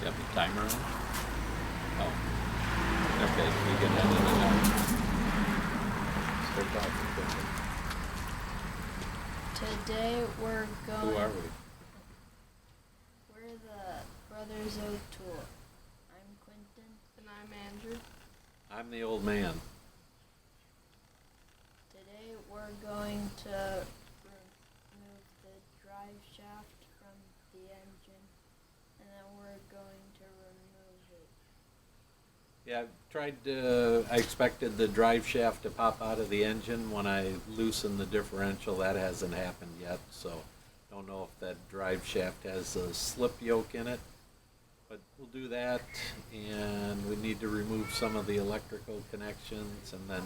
You have the timer on? Oh. Okay, we can end it now. Start talking quickly. Today we're going... Who are we? We're the Brothers O'Toole. I'm Quentin. And I'm Andrew. I'm the old man. Today we're going to remove the drive shaft from the engine, and then we're going to remove it. Yeah, I expected the drive shaft to pop out of the engine when I loosened the differential. That hasn't happened yet, so don't know if that drive shaft has a slip yoke in it. But we'll do that, and we need to remove some of the electrical connections and then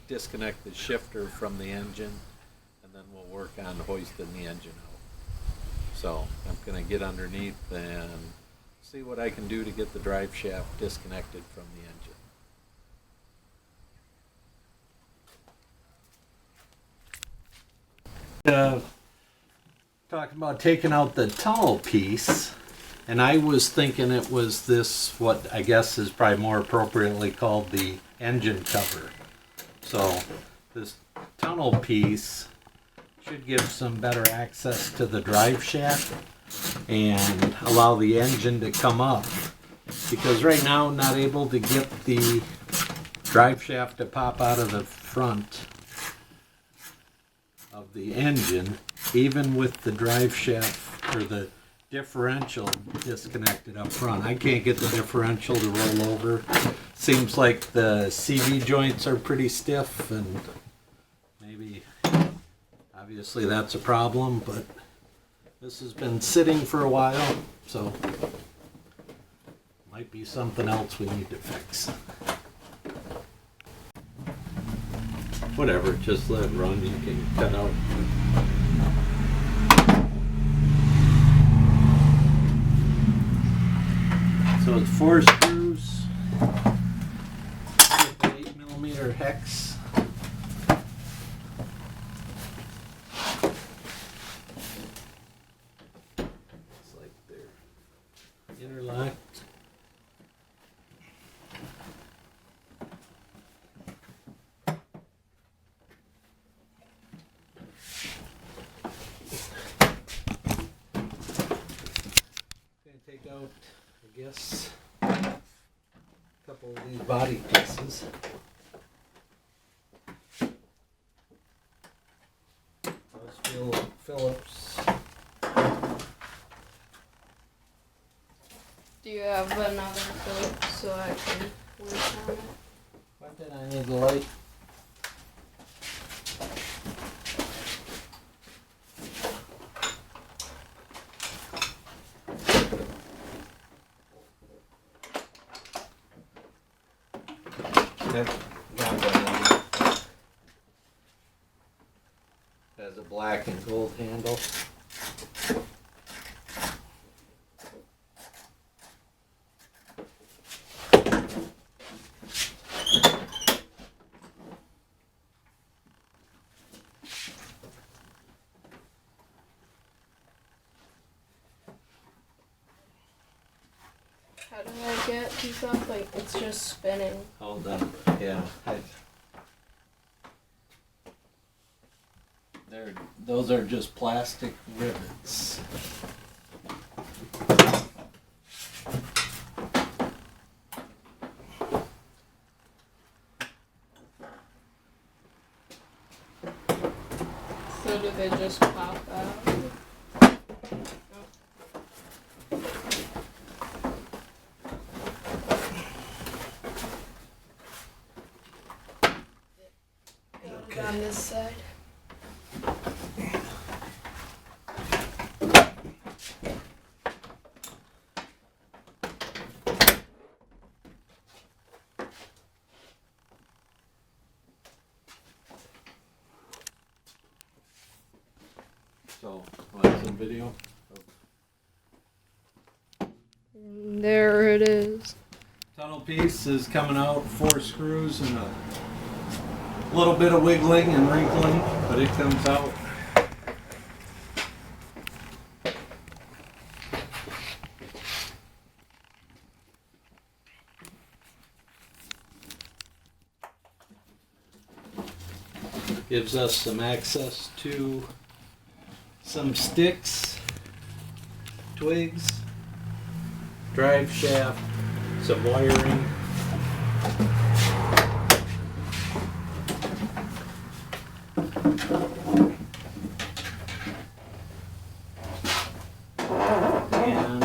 disconnect the shifter from the engine, and then we'll work on hoisting the engine out. So I'm going to get underneath and see what I can do to get the drive shaft disconnected from the engine. Talking about taking out the tunnel piece, and I was thinking it was this, what I guess is probably more appropriately called the engine cover. So this tunnel piece should give some better access to the drive shaft and allow the engine to come up, because right now I'm not able to get the drive shaft to pop out of the front of the engine, even with the drive shaft or the differential disconnected up front. I can't get the differential to roll over. Seems like the CV joints are pretty stiff, and maybe obviously that's a problem, but this has been sitting for a while, so might be something else we need to fix. Whatever, just let it run. You can cut out. So it's 4 screws with an 8mm hex. It's like they're interlocked. Take out, I guess, a couple of these body pieces. Those Phillips. Do you have another Phillips so I can work on it? Why did I need the light? That one has a black and gold handle. How do I get these off? Like, it's just spinning. Hold on. Yeah. Those are just plastic rivets. So do they just pop out? Okay. On this side. So, want some video? There it is. Tunnel piece is coming out, 4 screws and a little bit of wiggling and wrinkling, but it comes out. Gives us some access to some sticks, twigs, drive shaft, some wiring. And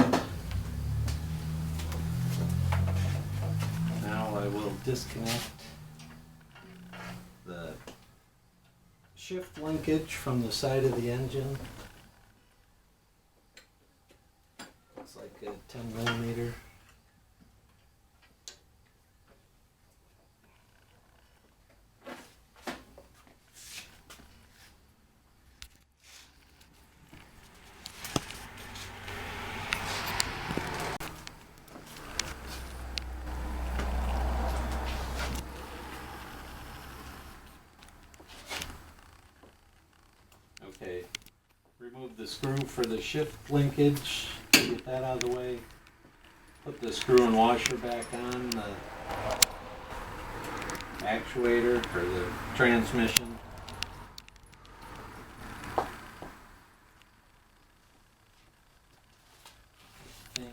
now I will disconnect the shift linkage from the side of the engine. Looks like a 10mm. Okay, remove the screw for the shift linkage, get that out of the way. Put the screw and washer back on the actuator for the transmission. I think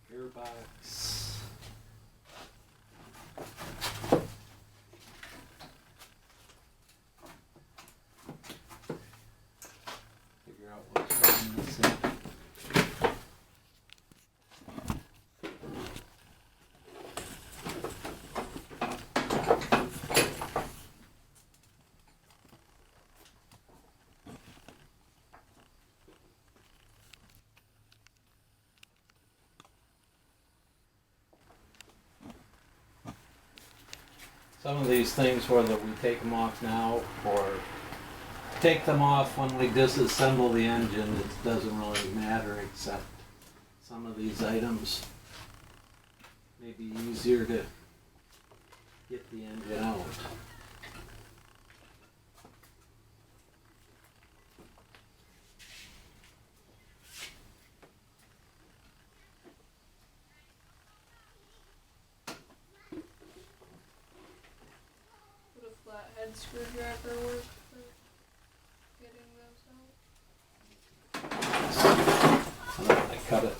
the gearbox. Figure out what's going missing. Some of these things, whether we take them off now or take them off when we disassemble the engine, it doesn't really matter, except some of these items may be easier to get the engine out. Would a flathead screwdriver work for getting those out? I cut it.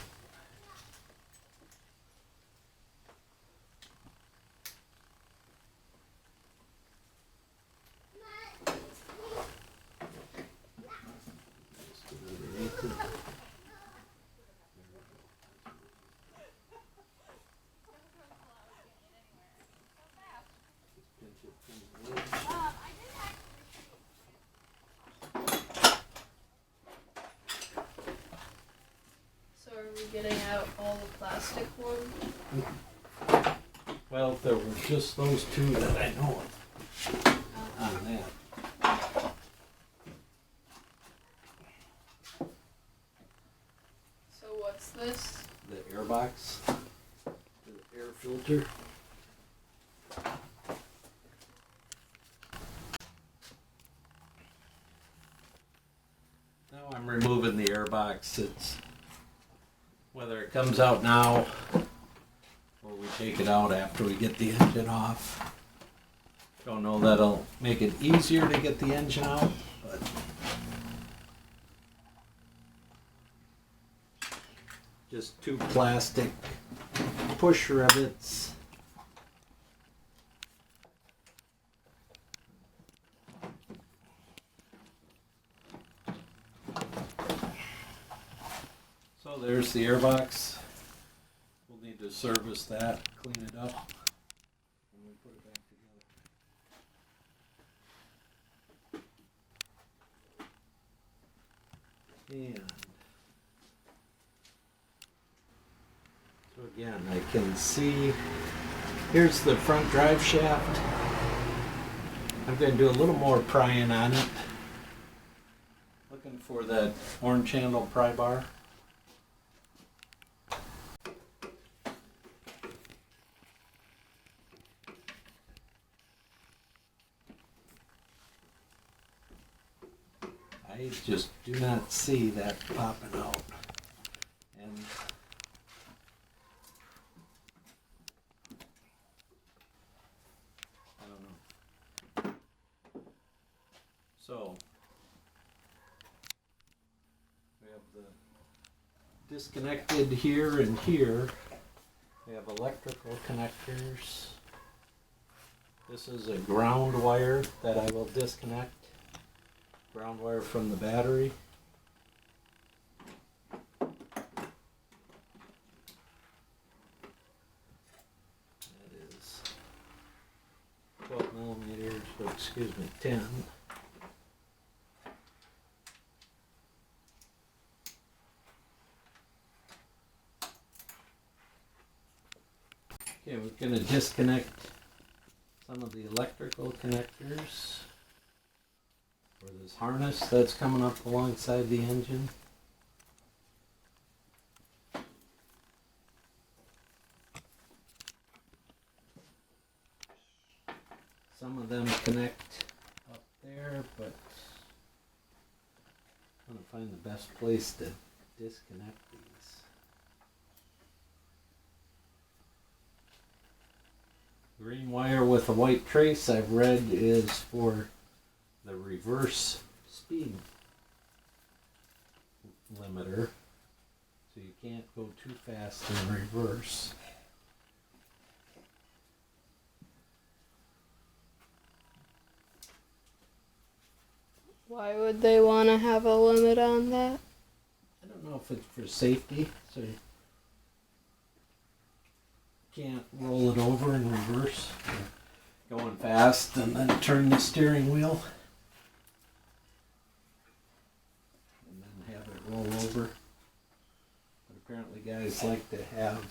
Just underneath it. Pinch it from the edge. So are we getting out all the plastic ones? Well, there were just those two that I know of on that. So what's this? The air box, the air filter. Now I'm removing the air box. It's whether it comes out now or we take it out after we get the engine off. Don't know that'll make it easier to get the engine out, but just two plastic push rivets. So there's the airbox. We'll need to service that, clean it up, and we put it back together. And so again, I can see, here's the front drive shaft. I'm going to do a little more prying on it. Looking for that orange handle pry bar. I just do not see that popping out. And disconnected here and here. We have electrical connectors. This is a ground wire that I will disconnect. Ground wire from the battery. That is 12 millimeters, or excuse me, 10. Okay, we're going to disconnect some of the electrical connectors for this harness that's coming up alongside the engine. Some of them connect up there, but I'm going to find the best place to disconnect these. Green wire with a white trace, I've read, is for the reverse speed limiter, so you can't go too fast in reverse. Why would they want to have a limit on that? I don't know if it's for safety, so you can't roll it over in reverse, going fast, and then turn the steering wheel, and then have it roll over. But apparently guys like to have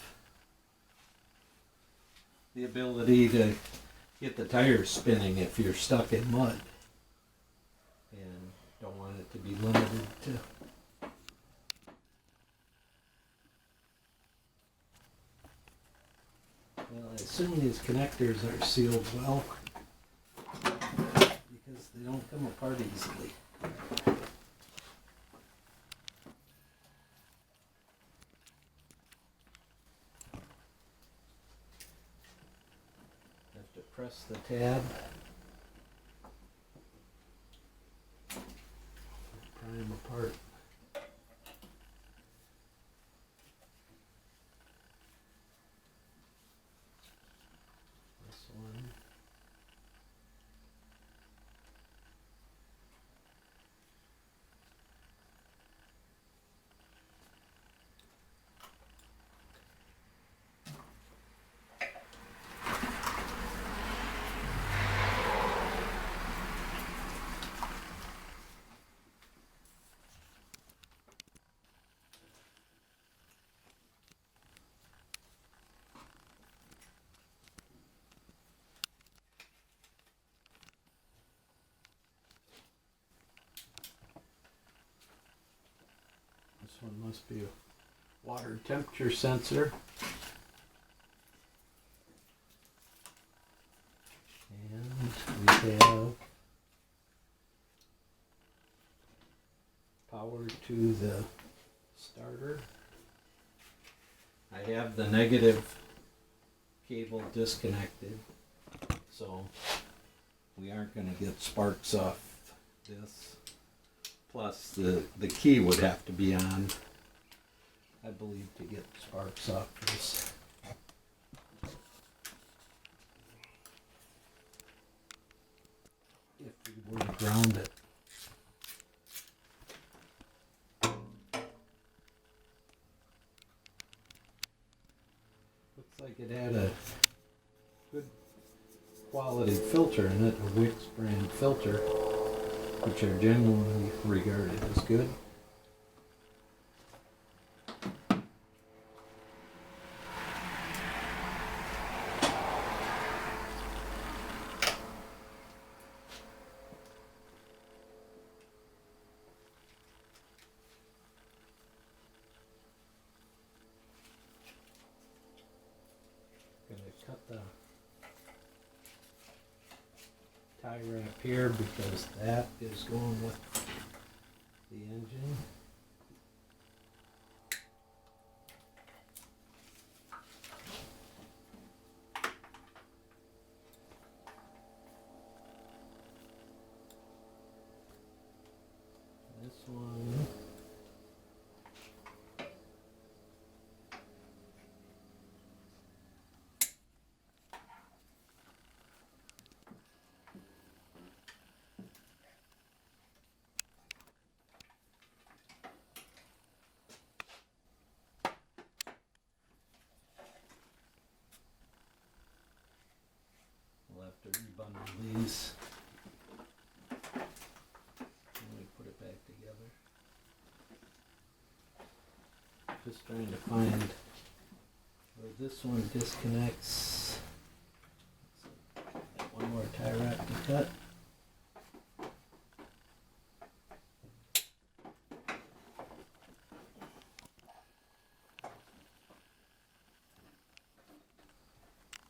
the ability to get the tires spinning if you're stuck in mud, and don't want it to be limited to. Well, I assume these connectors are sealed well, because they don't come apart easily. Have to press the tab. Pry them apart. This one. This one must be a water temperature sensor. And we have power to the starter. I have the negative cable disconnected, so we aren't going to get sparks off this. Plus the key would have to be on, I believe, to get sparks off this. If we were to ground it. Looks like it had a good quality filter in it, a Wix brand filter, which are generally regarded as good. Gonna cut the tie wrap here because that is going with the engine. This one These. Let me put it back together. Just trying to find where this one disconnects. One more tie wrap to cut.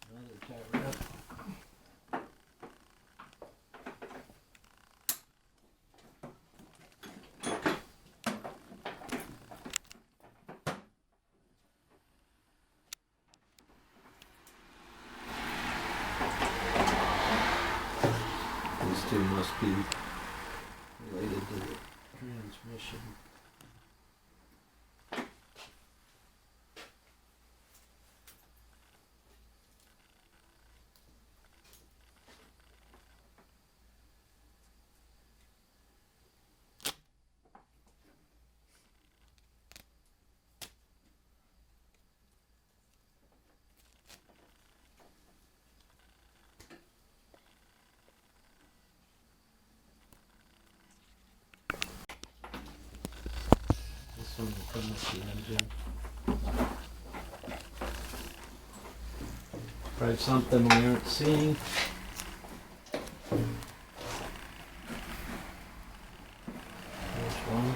Another tie wrap. These two must be related to the transmission. This one will come with the engine. Probably something we aren't seeing. There's one.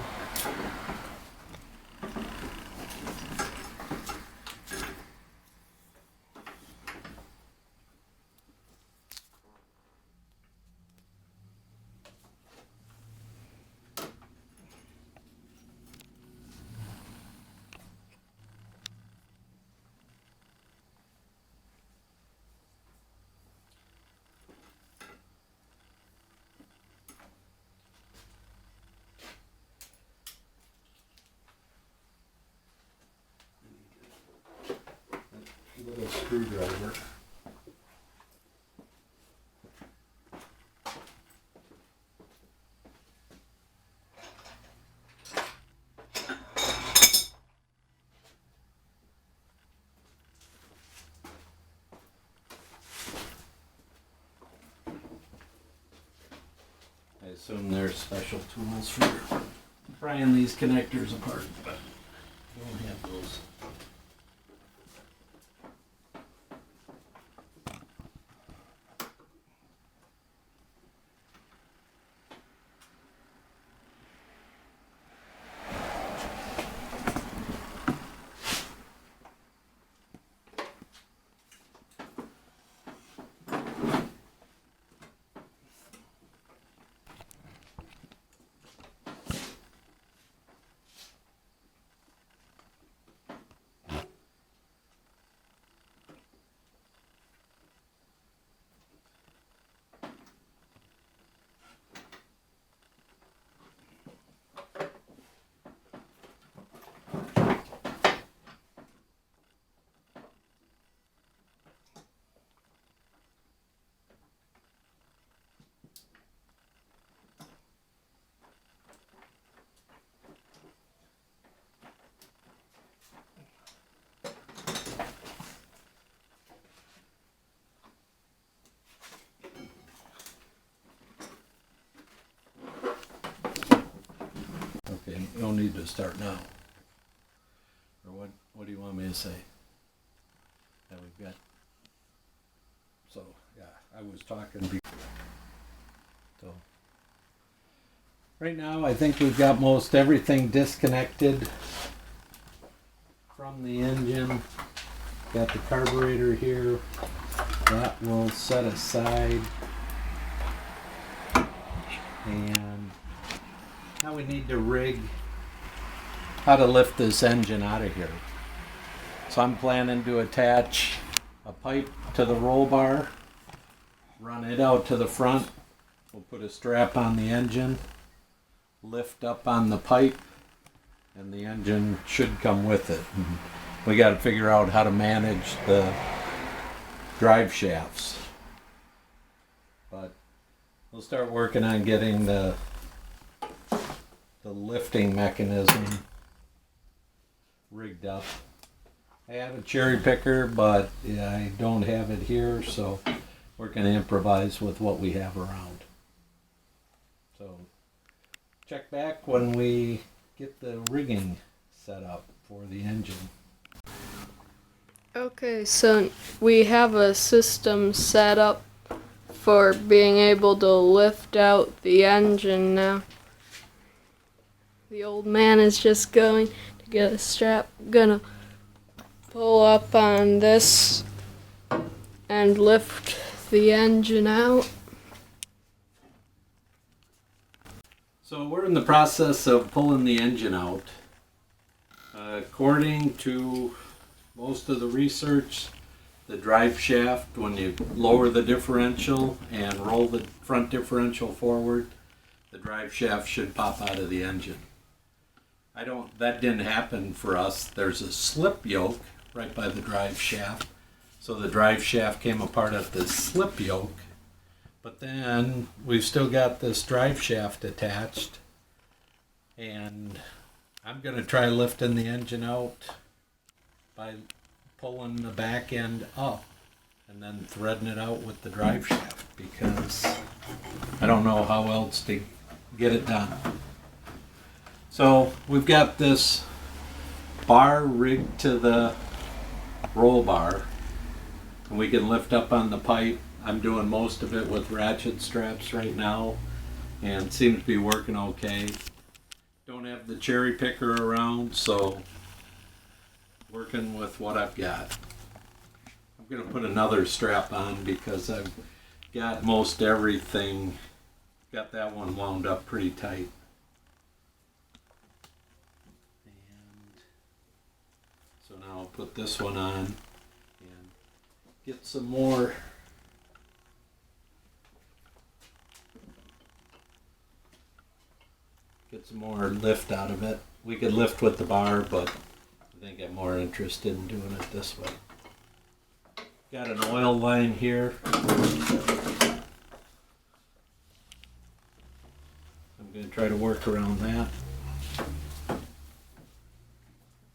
Little screwdriver. I assume there's special tools for prying these connectors apart, but I don't have those. Okay, you don't need to start now. Or what do you want me to say? That we've got. So, yeah, I was talking before. So, right now I think we've got most everything disconnected from the engine. Got the carburetor here. That will set aside. And now we need to rig how to lift this engine out of here. So I'm planning to attach a pipe to the roll bar, run it out to the front. We'll put a strap on the engine, lift up on the pipe, and the engine should come with it. We got to figure out how to manage the drive shafts. But we'll start working on getting the lifting mechanism rigged up. I have a cherry picker, but yeah, I don't have it here, so we're going to improvise with what we have around. So check back when we get the rigging set up for the engine. Okay, so we have a system set up for being able to lift out the engine now. The old man is just going to get a strap, gonna pull up on this and lift the engine out. So we're in the process of pulling the engine out. According to most of the research, the drive shaft, when you lower the differential and roll the front differential forward, the drive shaft should pop out of the engine. That didn't happen for us. There's a slip yoke right by the drive shaft. So the drive shaft came apart at the slip yoke. But then we've still got this drive shaft attached. And I'm going to try lifting the engine out by pulling the back end up and then threading it out with the drive shaft, because I don't know how else to get it done. So we've got this bar rigged to the roll bar, and we can lift up on the pipe. I'm doing most of it with ratchet straps right now, and it seems to be working okay. Don't have the cherry picker around, so working with what I've got. I'm going to put another strap on because I've got most everything. Got that one wound up pretty tight. So now I'll put this one on and get some more lift out of it. We could lift with the bar, but I think I'm more interested in doing it this way. Got an oil line here. I'm going to try to work around that.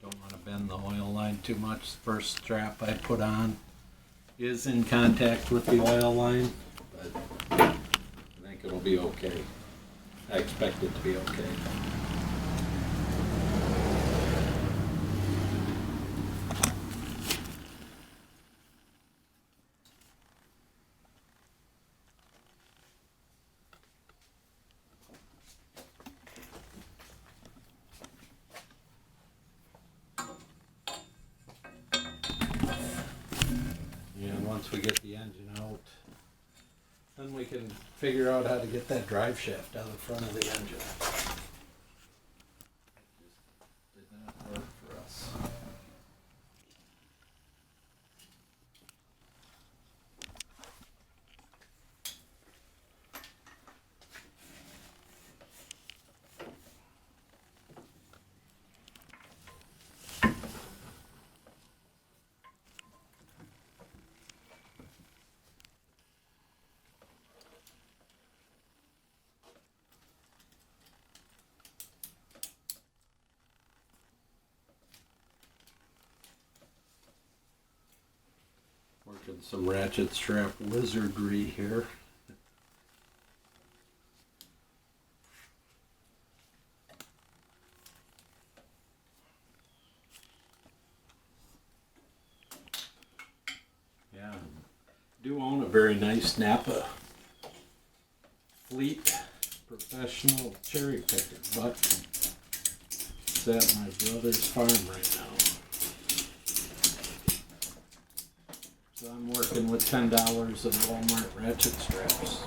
Don't want to bend the oil line too much. The first strap I put on is in contact with the oil line, but I think it'll be okay. I expect it to be okay. Once we get the engine out, then we can figure out how to get that drive shaft out of the front of the engine. Did not work for us. Working some ratchet strap wizardry here. Yeah, I do own a very nice Napa Fleet professional cherry picker, but it's at my brother's farm right now. So I'm working with $10 of Walmart ratchet straps.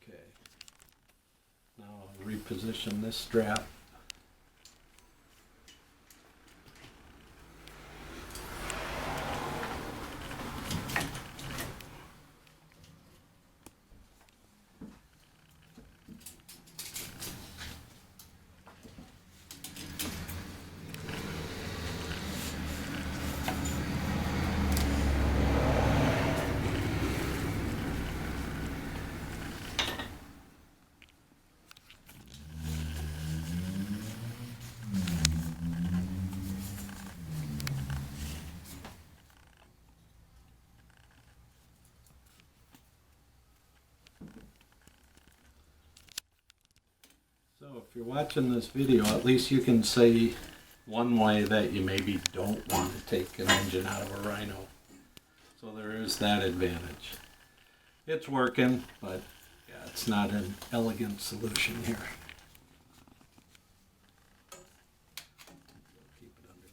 Okay. Now I'll reposition this strap. So if you're watching this video, at least you can say one way that you maybe don't want to take an engine out of a Rhino. So there is that advantage. It's working, but yeah, it's not an elegant solution here. Keep it under.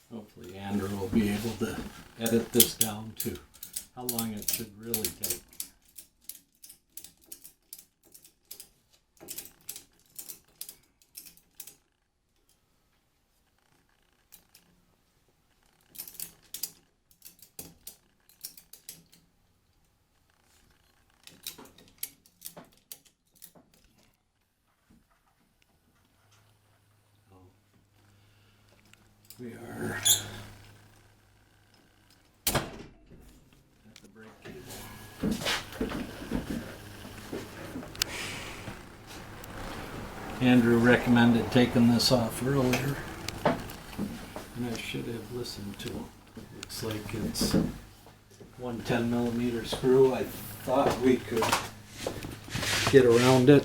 Hopefully Andrew will be able to edit this down to how long it should really take. We are at the brake cable. Andrew recommended taking this off earlier, and I should have listened to him. Looks like it's 110mm screw. I thought we could get around it.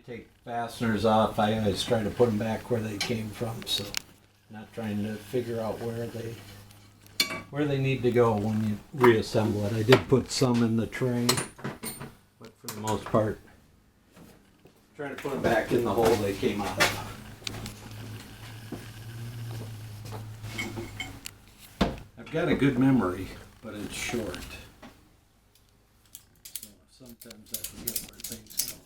Take fasteners off, I always try to put them back where they came from, so not trying to figure out where they need to go when you reassemble it. I did put some in the tray, but for the most part, try to put them back in the hole they came out of. I've got a good memory, but it's short, so sometimes I forget where things go.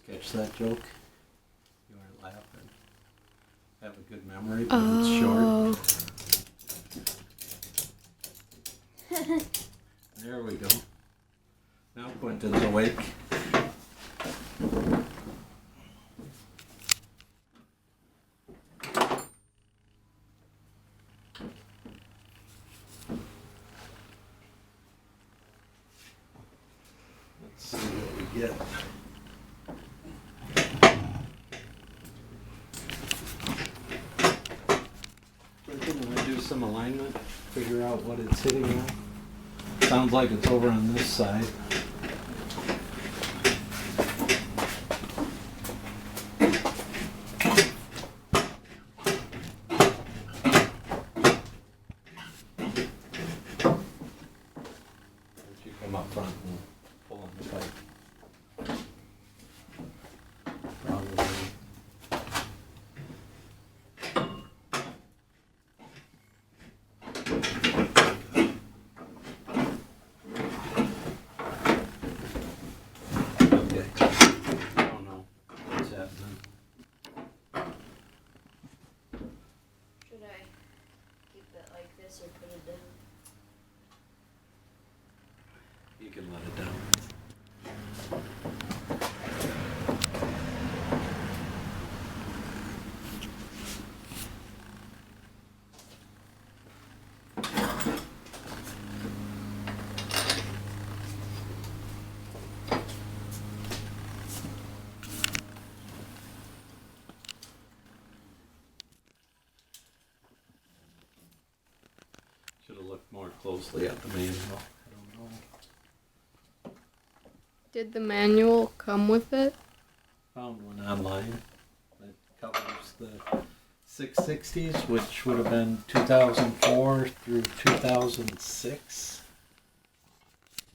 Catch that joke? You weren't laughing. Have a good memory, but it's short. There we go. Now Quentin's awake. Let's see what we get. Some alignment, figure out what it's hitting at. Sounds like it's over on this side. You come up front and pull on the pipe. Probably. Or put it down? You can let it down. Should have looked more closely at the manual. I don't know. Did the manual come with it? Found one online that covers the 660s, which would have been 2004 through 2006.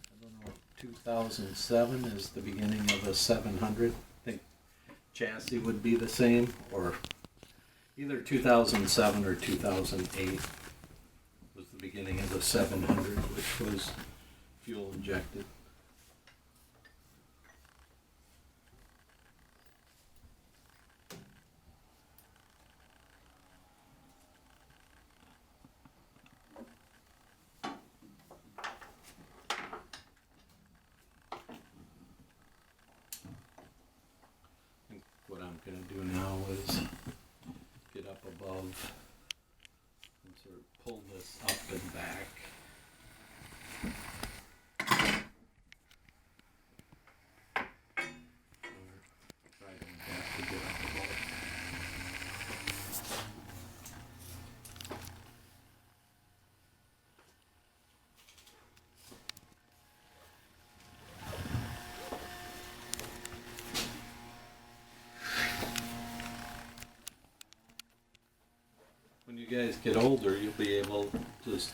I don't know if 2007 is the beginning of a 700. I think chassis would be the same, or either 2007 or 2008 was the beginning of the 700, which was fuel injected. What I'm going to do now is get up above and sort of pull this up and back. Or try to have to get up above. When you guys get older, you'll be able to just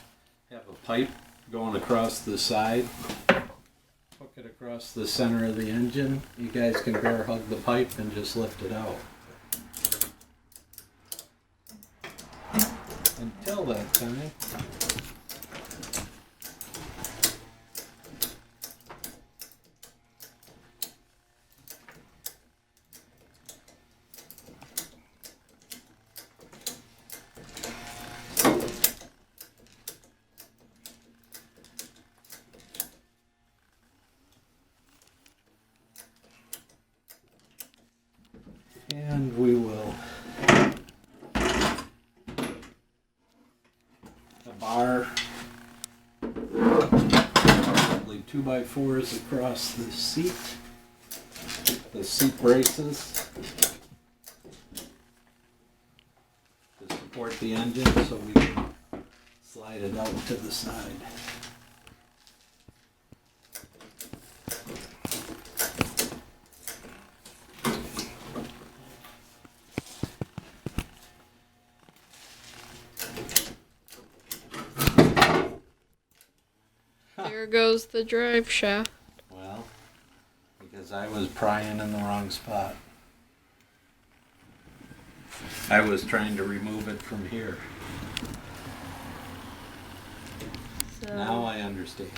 have a pipe going across the side, hook it across the center of the engine. You guys can bear hug the pipe and just lift it out. Until that time, and we will a bar, probably 2x4s across the seat braces to support the engine so we can slide it out to the side. There goes the drive shaft. Well, because I was prying in the wrong spot. I was trying to remove it from here. So Now I understand.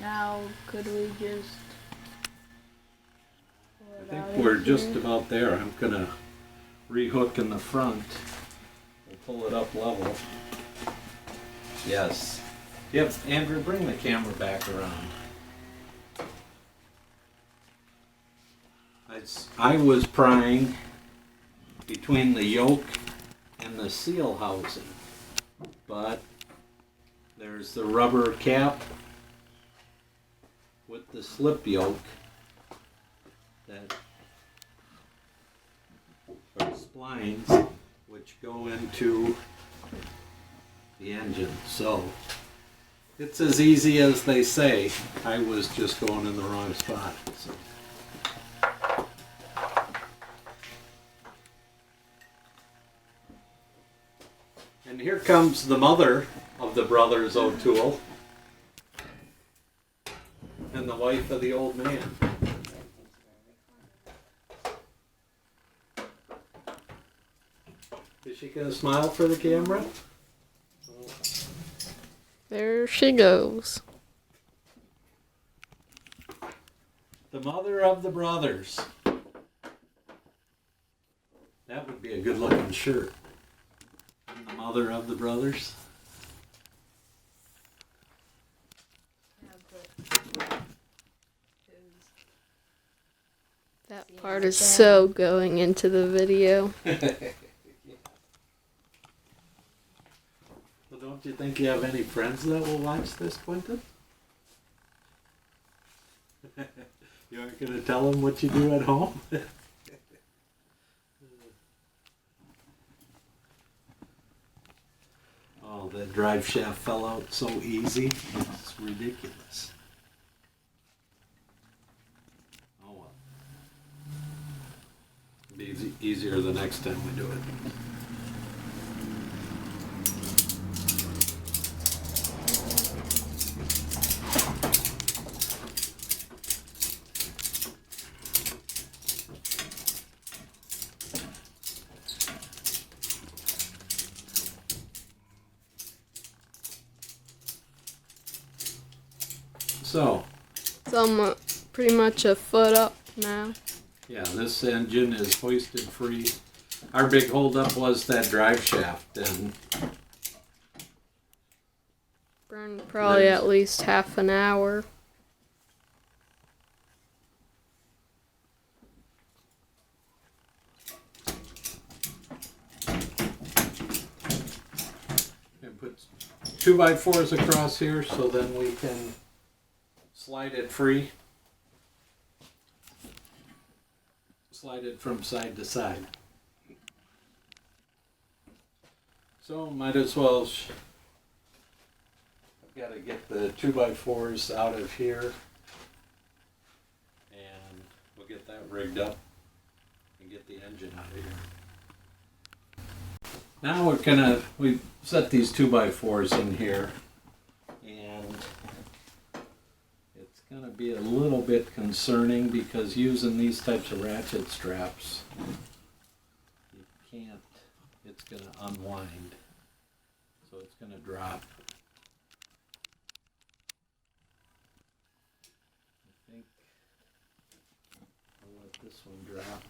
now could we just pull I it think out we're of just here? about there. I'm gonna rehook in the front. We'll pull it up level. Yes. Yep, Andrew, bring the camera back around. I was prying between the yoke and the seal housing, but there's the rubber cap with the slip yoke that are splines which go into the engine. So it's as easy as they say. I was just going in the wrong spot. So. And here comes the mother of the brothers O'Toole and the wife of the old man. Is she gonna smile for the camera? There she goes. The mother of the brothers. That would be a good looking shirt. And the mother of the brothers. That part is so going into the video. Well, don't you think you have any friends that will watch this, Quentin? You aren't going to tell them what you do at home? Oh, that drive shaft fell out so easy. It's ridiculous. easier the next time we do it. So, I'm pretty much a foot up now. yeah, this engine is hoisted free. Our big holdup was that drive shaft, and Burned probably at least half an hour. put 2x4s across here so then we can slide it free. Slide it from side to side. So might as well, I've got to get the 2x4s out of here and we'll get that rigged up and get the engine out of here. Now we set these 2x4s in here, and it's gonna be a little bit concerning because using these types of ratchet straps, you can't, it's gonna unwind, so it's gonna drop. I think I'll let this one drop.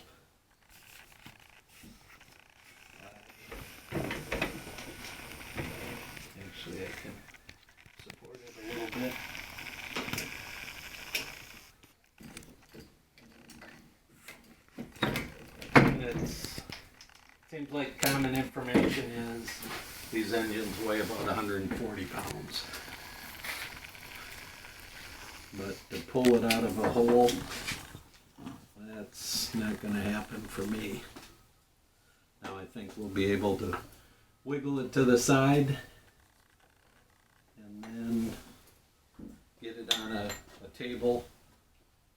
Actually, I can support it a little bit. Seems like common information is these engines weigh about 140 pounds. But to pull it out of a hole, that's not going to happen for me. Now I think we'll be able to wiggle it to the side and then get it on a table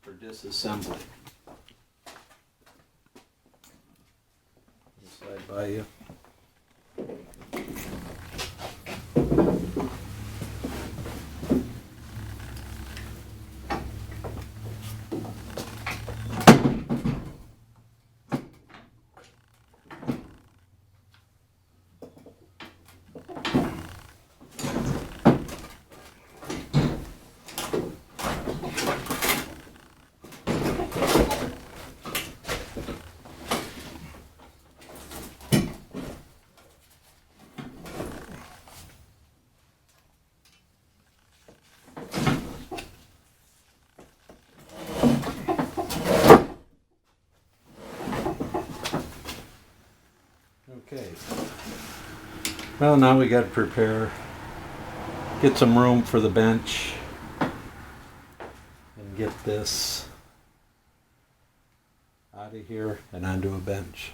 for disassembly. Slide by you. Okay. Well, now we got to prepare, get some room for the bench, and get this out of here and onto a bench.